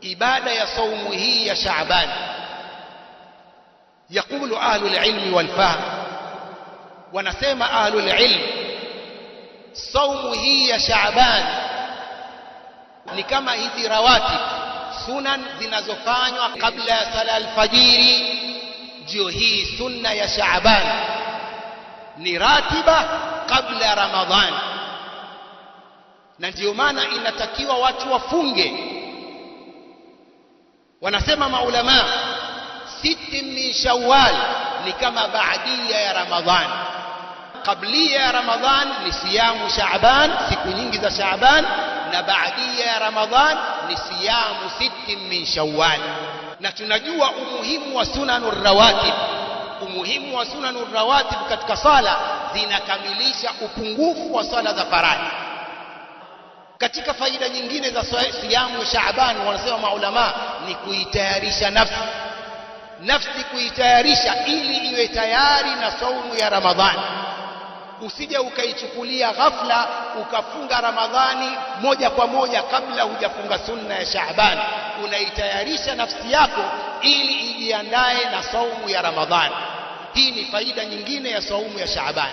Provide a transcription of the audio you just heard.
ibada ya saumu hii ya Shaaban. Yakulu ahlul ilmi wal fahm, wanasema ahlul ilm, saumu hii ya Shaaban ni kama hizi rawatib, sunan zinazofanywa kabla ya sala alfajiri. Ndio hii sunna ya Shaaban, ni ratiba kabla ya Ramadhan, na ndio maana inatakiwa watu wafunge. Wanasema maulama, siti min Shawwal ni kama baadia ya Ramadhan. Kablia ya Ramadhan ni siyamu Shaaban, siku nyingi za Shaaban, na baadia ya Ramadhan ni siyamu siti min Shawwal. Na tunajua umuhimu wa sunanur rawatib. Umuhimu wa sunanur rawatib katika sala zinakamilisha upungufu wa sala za faradhi. Katika faida nyingine za siyamu Shaaban, wanasema maulama, ni kuitayarisha nafsi, kuitayarisha ili iwe tayari na saumu ya Ramadhani. Usije ukaichukulia ghafla ukafunga Ramadhani moja kwa moja kabla hujafunga sunna ya Shaaban. Unaitayarisha nafsi yako ili ijiandae na saumu ya Ramadhani. Hii ni faida nyingine ya saumu ya Shaaban.